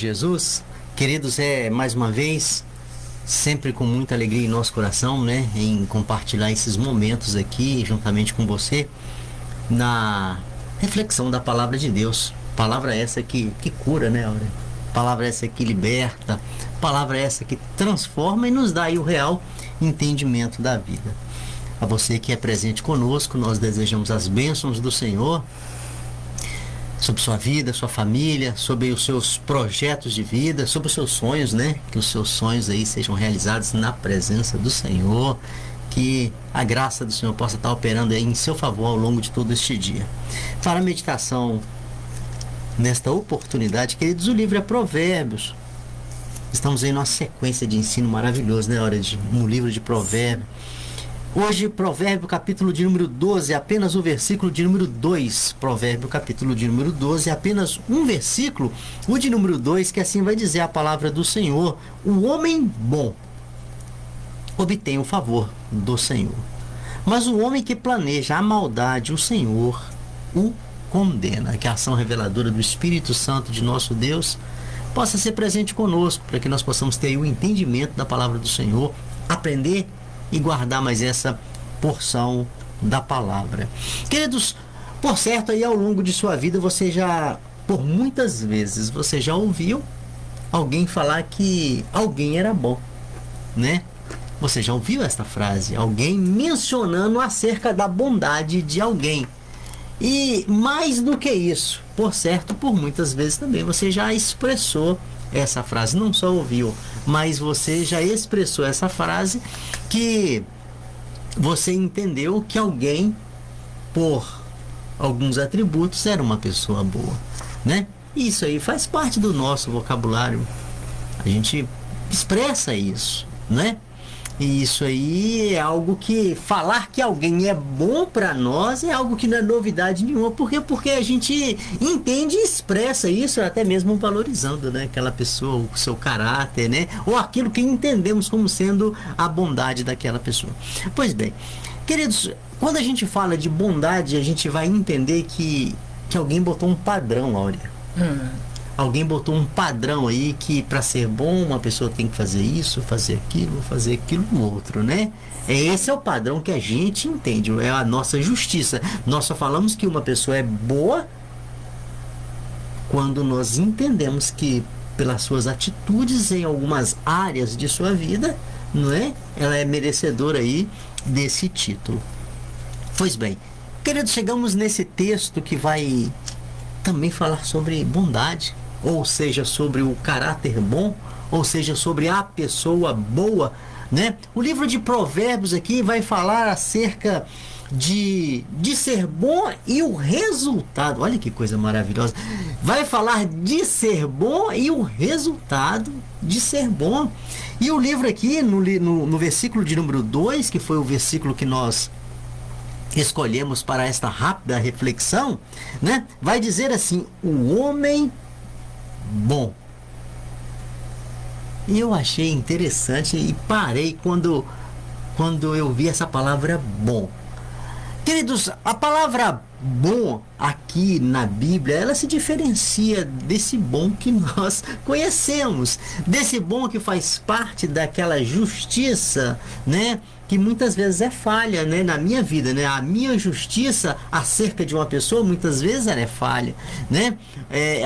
Jesus, queridos, mais uma vez, sempre com muita alegria em nosso coração, né, em compartilhar esses momentos aqui, juntamente com você, na reflexão da palavra de Deus. Palavra essa que cura, né, Áurea? Palavra essa que liberta, palavra essa que transforma e nos dá aí o real entendimento da vida. A você que é presente conosco, nós desejamos as bênçãos do Senhor sobre sua vida, sua família, sobre os seus projetos de vida, sobre os seus sonhos, né? Que os seus sonhos aí sejam realizados na presença do Senhor, que a graça do Senhor possa estar operando aí em seu favor ao longo de todo este dia. Para a meditação nesta oportunidade, queridos, o livro é Provérbios. Estamos aí numa sequência de ensino maravilhoso, né? No livro de Provérbios. Hoje, Provérbio, capítulo de número 12, apenas o versículo de número 2. Provérbio, capítulo de número 12, apenas um versículo, o de número 2, que assim vai dizer a palavra do Senhor: o homem bom obtém o favor do Senhor, mas o homem que planeja a maldade, o Senhor o condena. Que a ação reveladora do Espírito Santo de nosso Deus possa ser presente conosco, para que nós possamos ter o entendimento da palavra do Senhor, aprender e guardar mais essa porção da palavra. Queridos, por certo, aí ao longo de sua vida, por muitas vezes, você já ouviu alguém falar que alguém era bom, né? Você já ouviu esta frase? Alguém mencionando acerca da bondade de alguém. E mais do que isso, por certo, por muitas vezes também você já expressou essa frase, não só ouviu, mas você já expressou essa frase, que você entendeu que alguém, por alguns atributos, era uma pessoa boa, né? Isso aí faz parte do nosso vocabulário, a gente expressa isso, né? E isso aí é algo que, falar que alguém é bom para nós é algo que não é novidade nenhuma. Por quê? Porque a gente entende e expressa isso, até mesmo valorizando, né, aquela pessoa, o seu caráter, né, ou aquilo que entendemos como sendo a bondade daquela pessoa. Pois bem, queridos, quando a gente fala de bondade, a gente vai entender que alguém botou um padrão, Áurea. Alguém botou um padrão aí que para ser bom uma pessoa tem que fazer isso, fazer aquilo outro, né? Esse é o padrão que a gente entende, é a nossa justiça. Nós só falamos que uma pessoa é boa quando nós entendemos que, pelas suas atitudes em algumas áreas de sua vida, não é? Ela é merecedora aí desse título. Pois bem, queridos, chegamos nesse texto que vai também falar sobre bondade, ou seja, sobre o caráter bom, ou seja, sobre a pessoa boa, né? O livro de Provérbios aqui vai falar acerca de ser bom e o resultado. Olha que coisa maravilhosa. Vai falar de ser bom e o resultado de ser bom. E o livro aqui, no versículo de número 2, que foi o versículo que nós escolhemos para esta rápida reflexão, né? Vai dizer assim: o homem bom. E eu achei interessante e parei quando eu vi essa palavra bom. Queridos, a palavra bom aqui na Bíblia, ela se diferencia desse bom que nós conhecemos, desse bom que faz parte daquela justiça, né, que muitas vezes é falha, né, na minha vida, né? A minha justiça acerca de uma pessoa, muitas vezes ela é falha, né?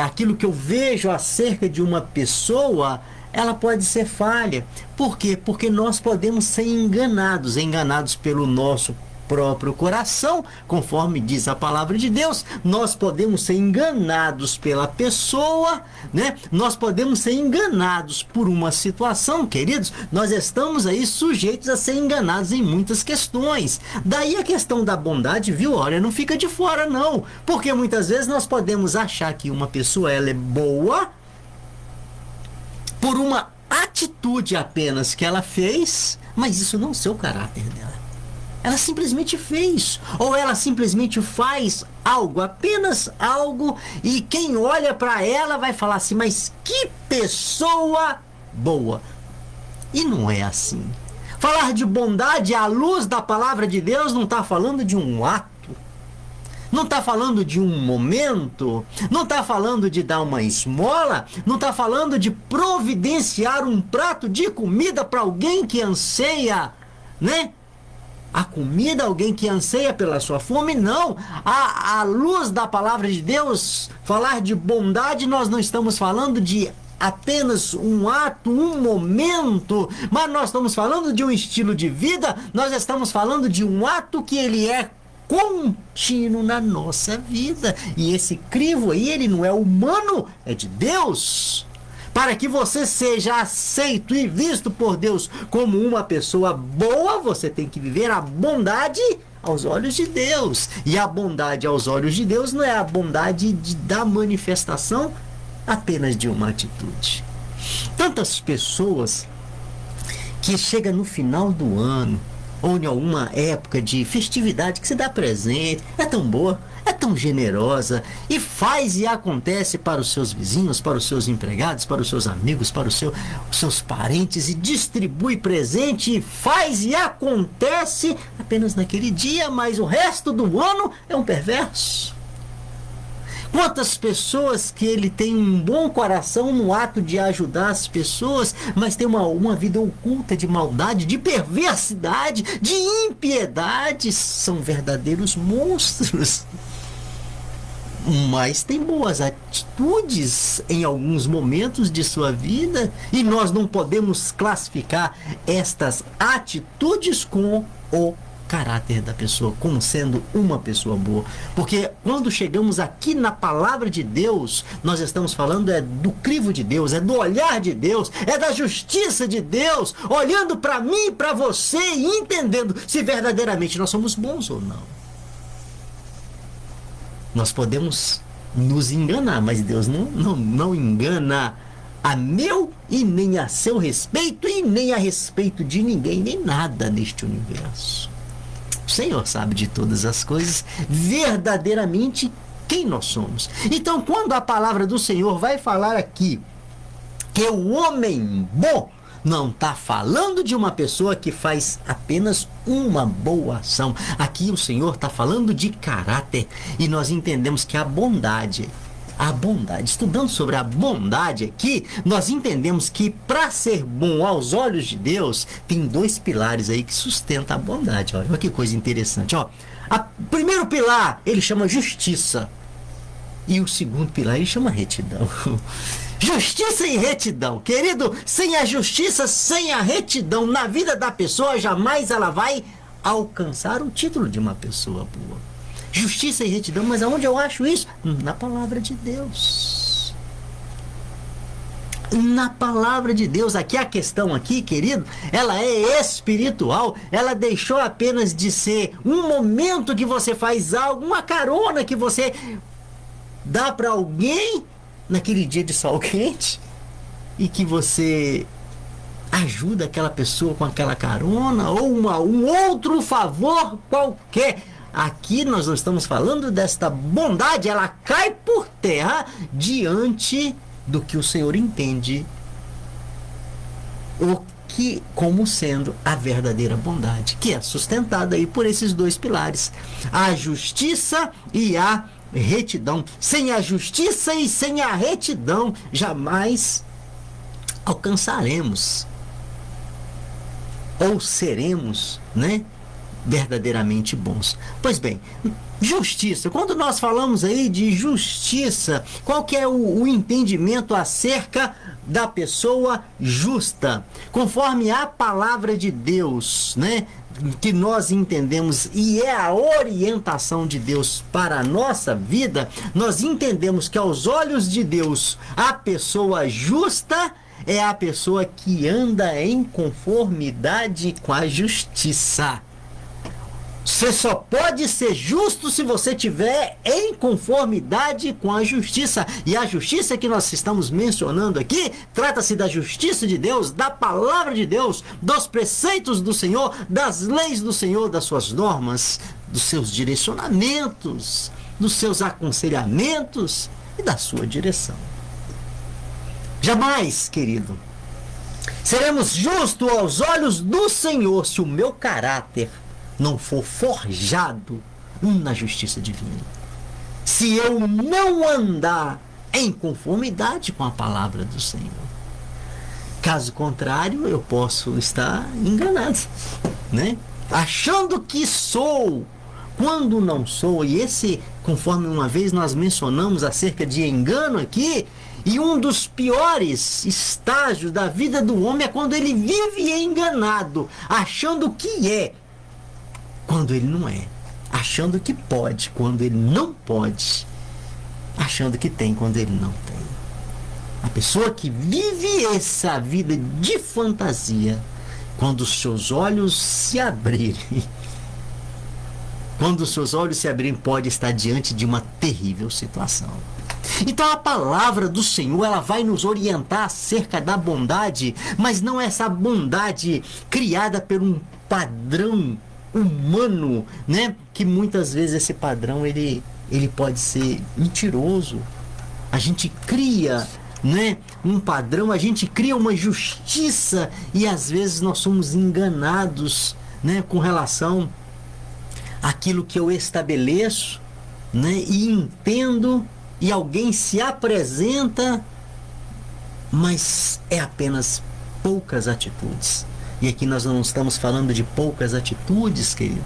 Aquilo que eu vejo acerca de uma pessoa, ela pode ser falha. Por quê? Porque nós podemos ser enganados pelo nosso próprio coração, conforme diz a palavra de Deus. Nós podemos ser enganados pela pessoa, né? Nós podemos ser enganados por uma situação, queridos. Nós estamos aí sujeitos a ser enganados em muitas questões. Daí a questão da bondade, viu? Olha, não fica de fora não, porque muitas vezes nós podemos achar que uma pessoa ela é boa por uma atitude apenas que ela fez, mas isso não é o caráter dela. Ela simplesmente fez, ou ela simplesmente faz algo, apenas algo, e quem olha para ela vai falar assim: mas que pessoa boa. E não é assim. Falar de bondade à luz da palavra de Deus não está falando de um ato, não está falando de um momento, não está falando de dar uma esmola, não está falando de providenciar um prato de comida para alguém que anseia, né? A comida, alguém que anseia pela sua fome, não. À luz da palavra de Deus, falar de bondade, nós não estamos falando de apenas um ato, um momento, mas nós estamos falando de um estilo de vida, nós estamos falando de um ato que ele é contínuo na nossa vida. E esse crivo aí, ele não é humano, é de Deus. Para que você seja aceito e visto por Deus como uma pessoa boa, você tem que viver a bondade aos olhos de Deus. E a bondade aos olhos de Deus não é a bondade da manifestação apenas de uma atitude. Tantas pessoas que chegam no final do ano ou em alguma época de festividade que se dá presente, é tão boa, é tão generosa e faz e acontece para os seus vizinhos, para os seus empregados, para os seus amigos, para os seus parentes e distribui presente e faz e acontece apenas naquele dia, mas o resto do ano é um perverso. Quantas pessoas que ele tem um bom coração no ato de ajudar as pessoas, mas tem uma vida oculta de maldade, de perversidade, de impiedade, são verdadeiros monstros. Mas tem boas atitudes em alguns momentos de sua vida e nós não podemos classificar estas atitudes com o caráter da pessoa, como sendo uma pessoa boa. Porque quando chegamos aqui na palavra de Deus, nós estamos falando do crivo de Deus, é do olhar de Deus, é da justiça de Deus, olhando para mim e para você e entendendo se verdadeiramente nós somos bons ou não. Nós podemos nos enganar, mas Deus não engana a meu e nem a seu respeito e nem a respeito de ninguém, nem nada neste universo. O Senhor sabe de todas as coisas, verdadeiramente quem nós somos. Então, quando a palavra do Senhor vai falar aqui que o homem bom não está falando de uma pessoa que faz apenas uma boa ação. Aqui o Senhor está falando de caráter e nós entendemos que a bondade, estudando sobre a bondade aqui, nós entendemos que para ser bom aos olhos de Deus, tem dois pilares aí que sustentam a bondade. Olha que coisa interessante. O primeiro pilar, ele chama justiça. E o segundo pilar, ele chama retidão. Justiça e retidão. Querido, sem a justiça, sem a retidão na vida da pessoa, jamais ela vai alcançar o título de uma pessoa boa. Justiça e retidão, mas aonde eu acho isso? Na palavra de Deus. Na palavra de Deus. Aqui a questão aqui, querido, ela é espiritual. Ela deixou apenas de ser um momento que você faz algo, uma carona que você dá para alguém naquele dia de sol quente e que você ajuda aquela pessoa com aquela carona ou um outro favor qualquer. Aqui nós não estamos falando desta bondade, ela cai por terra diante do que o Senhor entende como sendo a verdadeira bondade, que é sustentada aí por esses dois pilares, a justiça e a retidão. Sem a justiça e sem a retidão, jamais alcançaremos ou seremos, verdadeiramente bons. Pois bem, justiça. Quando nós falamos aí de justiça, qual que é o entendimento acerca da pessoa justa? Conforme a palavra de Deus, que nós entendemos e é a orientação de Deus para a nossa vida, nós entendemos que aos olhos de Deus, a pessoa justa é a pessoa que anda em conformidade com a justiça. Você só pode ser justo se você tiver em conformidade com a justiça. E a justiça que nós estamos mencionando aqui, trata-se da justiça de Deus, da palavra de Deus, dos preceitos do Senhor, das leis do Senhor, das suas normas, dos seus direcionamentos, dos seus aconselhamentos e da sua direção. Jamais, querido, seremos justos aos olhos do Senhor se o meu caráter não for forjado na justiça divina. se eu não andar em conformidade com a palavra do Senhor. Caso contrário, eu posso estar enganado, né? Achando que sou, quando não sou. E esse, conforme uma vez nós mencionamos acerca de engano aqui, e um dos piores estágios da vida do homem é quando ele vive enganado, achando que é, quando ele não é. Achando que pode, quando ele não pode. Achando que tem, quando ele não tem. A pessoa que vive essa vida de fantasia, quando os seus olhos se abrirem, quando os seus olhos se abrirem, pode estar diante de uma terrível situação. Então a palavra do Senhor, ela vai nos orientar acerca da bondade, mas não essa bondade criada por um padrão humano, né? Que muitas vezes esse padrão ele pode ser mentiroso. A gente cria, né, um padrão, a gente cria uma justiça e às vezes nós somos enganados, né, com relação àquilo que eu estabeleço, né, e entendo, e alguém se apresenta, mas é apenas poucas atitudes. E aqui nós não estamos falando de poucas atitudes, querido.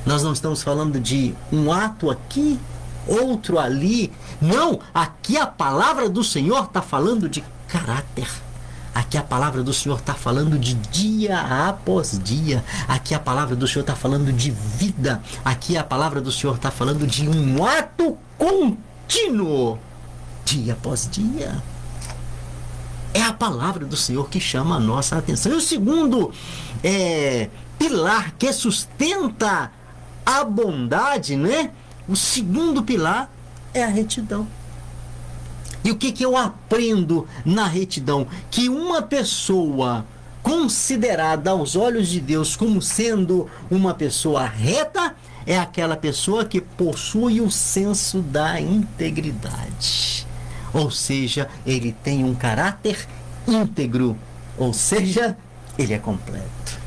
Nós não estamos falando de um ato aqui, outro ali. Não, aqui a palavra do Senhor está falando de caráter. Aqui a palavra do Senhor está falando de dia após dia. Aqui a palavra do Senhor está falando de vida. Aqui a palavra do Senhor está falando de um ato contínuo, dia após dia. É a palavra do Senhor que chama a nossa atenção. E o segundo pilar que sustenta a bondade, né? O segundo pilar é a retidão. E o que eu aprendo na retidão? Que uma pessoa considerada aos olhos de Deus como sendo uma pessoa reta é aquela pessoa que possui o senso da integridade. Ou seja, ele tem um caráter íntegro. Ou seja, ele é completo.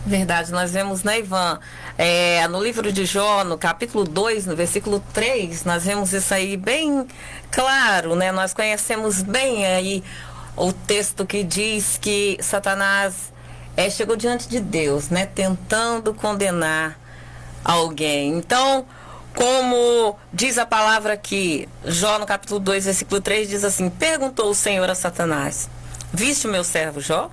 Verdade, nós vemos, né, Ivan, no livro de Jó, no capítulo 2, no versículo 3, nós vemos isso aí bem claro, né? Nós conhecemos bem aí o texto que diz que Satanás chegou diante de Deus, né, tentando condenar alguém. Então, como diz a palavra aqui, Jó no capítulo 2, versículo 3, diz assim: perguntou o Senhor a Satanás: viste o meu servo Jó?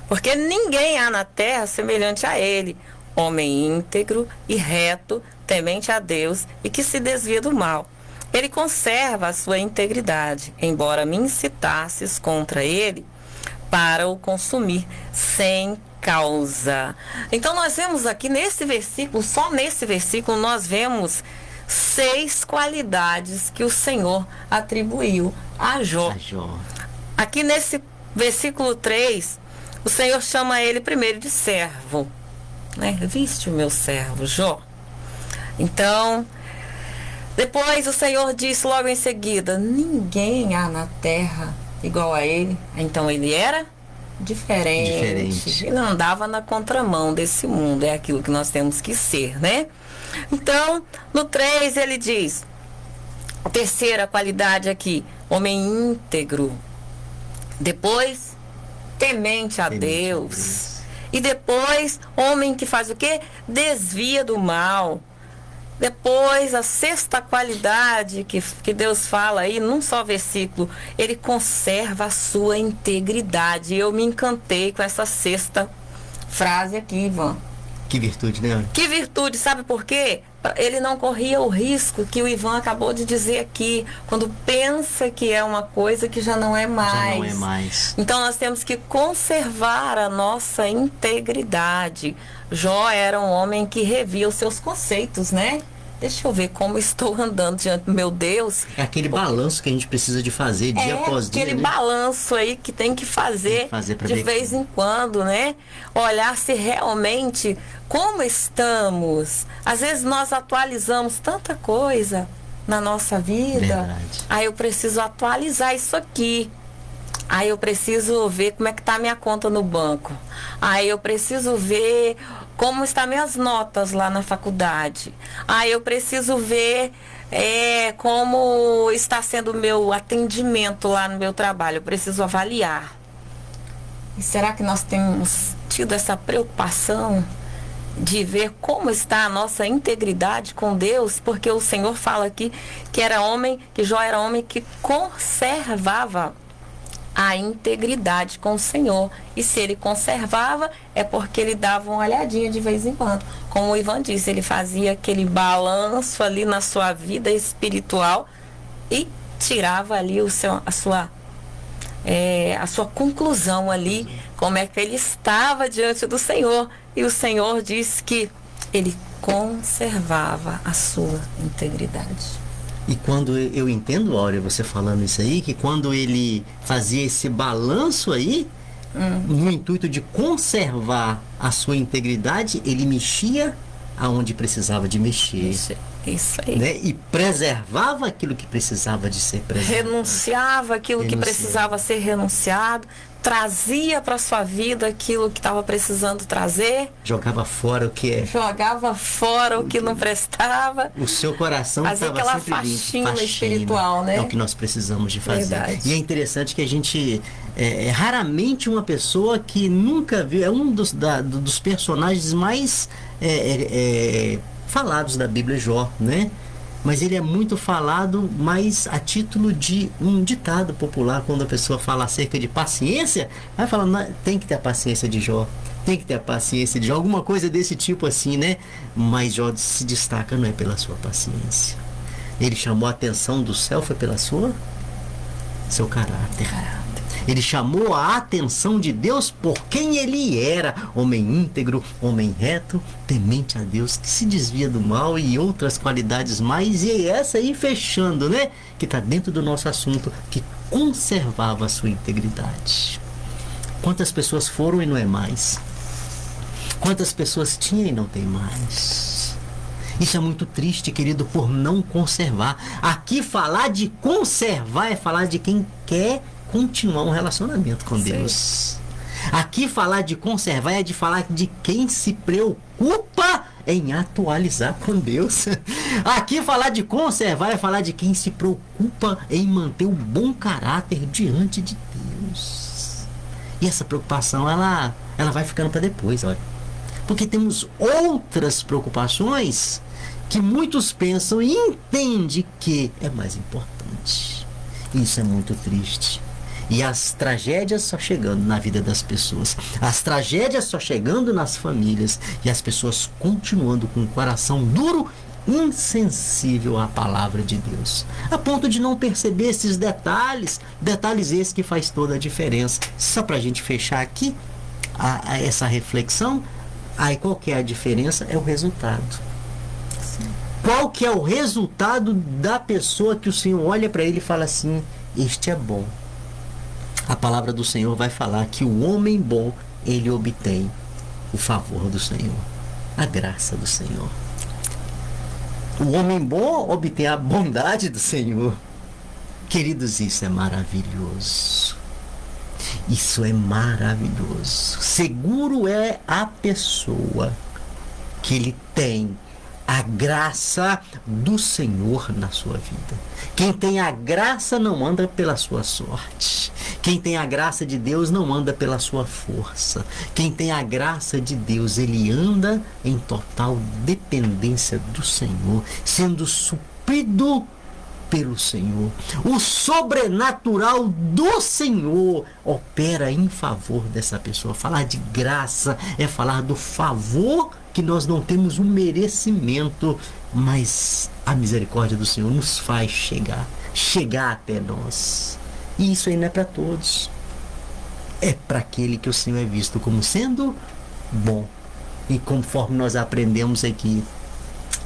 Porque ninguém há na terra semelhante a ele, homem íntegro e reto, temente a Deus e que se desvia do mal. Ele conserva a sua integridade, embora me incitasses contra ele para o consumir sem causa. Então nós vemos aqui nesse versículo, só nesse versículo, nós vemos 6 qualidades que o Senhor atribuiu a Jó. Aqui nesse versículo 3, o Senhor chama ele primeiro de servo, né? Viste o meu servo Jó? Então, depois o Senhor disse logo em seguida: ninguém há na terra igual a ele. Então ele era diferente. Ele andava na contramão desse mundo. É aquilo que nós temos que ser, né? Então, no 3 ele diz, a terceira qualidade aqui, homem íntegro. Depois, temente a Deus. E depois, homem que faz o quê? Desvia do mal. Depois, a sexta qualidade que Deus fala aí, num só versículo, ele conserva a sua integridade. Eu me encantei com essa sexta frase aqui, Ivan. Que virtude, né? Que virtude, sabe por quê? Ele não corria o risco que o Ivan acabou de dizer aqui, quando pensa que é uma coisa que já não é mais. Já não é mais. Então nós temos que conservar a nossa integridade. Jó era um homem que revia os seus conceitos, né? Deixa eu ver como estou andando diante do meu Deus. É aquele balanço que a gente precisa de fazer dia após dia. Aquele balanço aí que tem que fazer de vez em quando, né? Olhar se realmente como estamos. Às vezes nós atualizamos tanta coisa na nossa vida. Verdade. Aí eu preciso atualizar isso aqui. Aí eu preciso ver como é que está a minha conta no banco. Aí eu preciso ver como estão minhas notas lá na faculdade. Aí eu preciso ver como está sendo o meu atendimento lá no meu trabalho. Eu preciso avaliar. E será que nós temos tido essa preocupação de ver como está a nossa integridade com Deus? Porque o Senhor fala aqui que Jó era homem que conservava a integridade com o Senhor. E se ele conservava, é porque ele dava uma olhadinha de vez em quando. Como o Ivan disse, ele fazia aquele balanço ali na sua vida espiritual e tirava ali a sua conclusão ali, como é que ele estava diante do Senhor. E o Senhor disse que ele conservava a sua integridade. E quando eu entendo, Áurea, você falando isso aí, que quando ele fazia esse balanço aí, no intuito de conservar a sua integridade, ele mexia aonde precisava de mexer. Isso aí. Né? E preservava aquilo que precisava de ser preservado. Renunciava aquilo que precisava ser renunciado. Trazia para sua vida aquilo que estava precisando trazer. Jogava fora o que Jogava fora o que não prestava. O seu coração fazia aquela faxina espiritual, né? É o que nós precisamos de fazer. Verdade. E é interessante que a gente... raramente uma pessoa que nunca viu... É um dos personagens mais falados da Bíblia, Jó, né? Mas ele é muito falado mais a título de um ditado popular. Quando a pessoa fala acerca de paciência, vai falar, tem que ter a paciência de Jó, tem que ter a paciência de Jó, alguma coisa desse tipo assim, né? Mas Jó se destaca não é pela sua paciência. Ele chamou a atenção do céu, foi pela seu caráter. Ele chamou a atenção de Deus por quem ele era, homem íntegro, homem reto, temente a Deus, que se desvia do mal e outras qualidades mais. E essa aí fechando, né? Que está dentro do nosso assunto, que conservava a sua integridade. Quantas pessoas foram e não é mais? Quantas pessoas tinha e não tem mais? Isso é muito triste, querido, por não conservar. Aqui falar de conservar é falar de quem quer continuar um relacionamento com Deus. Aqui falar de conservar é de falar de quem se preocupa em atualizar com Deus. Aqui falar de conservar é falar de quem se preocupa em manter o bom caráter diante de Deus. E essa preocupação, ela vai ficando para depois, olha. Porque temos outras preocupações que muitos pensam e entendem que é mais importante. Isso é muito triste. E as tragédias só chegando na vida das pessoas. As tragédias só chegando nas famílias. E as pessoas continuando com o coração duro, insensível à palavra de Deus. A ponto de não perceber esses detalhes. Detalhes esses que faz toda a diferença. Só para a gente fechar aqui essa reflexão. Aí qual que é a diferença? É o resultado. Qual que é o resultado da pessoa que o Senhor olha para ele e fala assim, este é bom. A palavra do Senhor vai falar que o homem bom, ele obtém o favor do Senhor, a graça do Senhor. O homem bom obtém a bondade do Senhor. Queridos, isso é maravilhoso. Isso é maravilhoso. Seguro é a pessoa que ele tem a graça do Senhor na sua vida. Quem tem a graça não anda pela sua sorte. Quem tem a graça de Deus não anda pela sua força. Quem tem a graça de Deus, ele anda em total dependência do Senhor, sendo suprido pelo Senhor. O sobrenatural do Senhor opera em favor dessa pessoa. Falar de graça é falar do favor que nós não temos um merecimento, mas a misericórdia do Senhor nos faz chegar até nós. E isso aí não é para todos. É para aquele que o Senhor é visto como sendo bom. E conforme nós aprendemos aqui,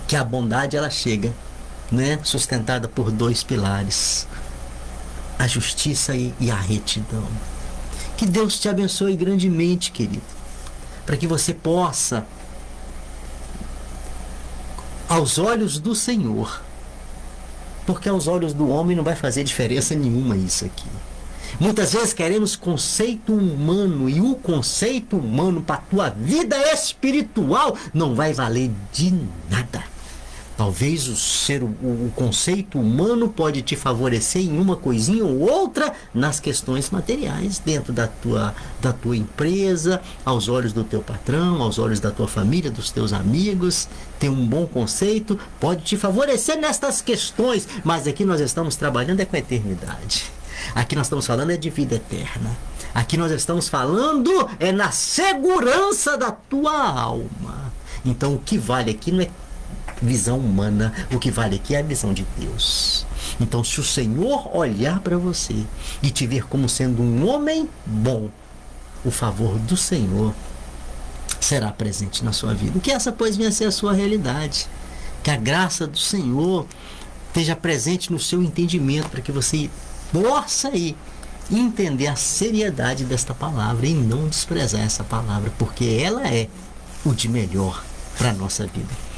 que a bondade ela chega, né, sustentada por dois pilares: a justiça e a retidão. Que Deus te abençoe grandemente, querido, para que você possa, aos olhos do Senhor, porque aos olhos do homem não vai fazer diferença nenhuma isso aqui. Muitas vezes queremos conceito humano, e o conceito humano para a tua vida espiritual não vai valer de nada. Talvez o conceito humano pode te favorecer em uma coisinha ou outra nas questões materiais, dentro da tua empresa, aos olhos do teu patrão, aos olhos da tua família, dos teus amigos. Ter um bom conceito pode te favorecer nestas questões, mas aqui nós estamos trabalhando com a eternidade. Aqui nós estamos falando de vida eterna. Aqui nós estamos falando na segurança da tua alma. Então o que vale aqui não é visão humana, o que vale aqui é a visão de Deus. Então, se o Senhor olhar para você e te ver como sendo um homem bom, o favor do Senhor será presente na sua vida. Que essa, pois, venha a ser a sua realidade. Que a graça do Senhor esteja presente no seu entendimento, para que você possa aí entender a seriedade desta palavra e não desprezar essa palavra, porque ela é o de melhor para a nossa vida.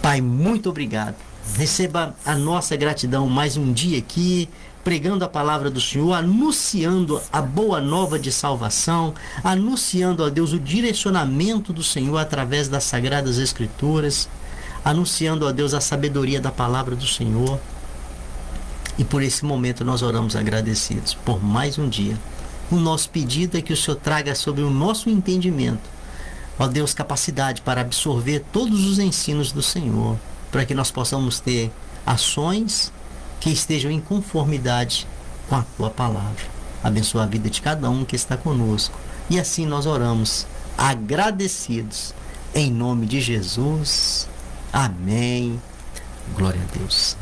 Pai, muito obrigado. Receba a nossa gratidão mais um dia aqui, pregando a palavra do Senhor, anunciando a boa nova de salvação, anunciando a Deus o direcionamento do Senhor através das Sagradas Escrituras, anunciando a Deus a sabedoria da palavra do Senhor. E por esse momento nós oramos agradecidos por mais um dia. O nosso pedido é que o Senhor traga sobre o nosso entendimento, ó Deus, capacidade para absorver todos os ensinos do Senhor, para que nós possamos ter ações que estejam em conformidade com a Tua palavra. Abençoa a vida de cada um que está conosco. E assim nós oramos, agradecidos, em nome de Jesus. Amém. Glória a Deus.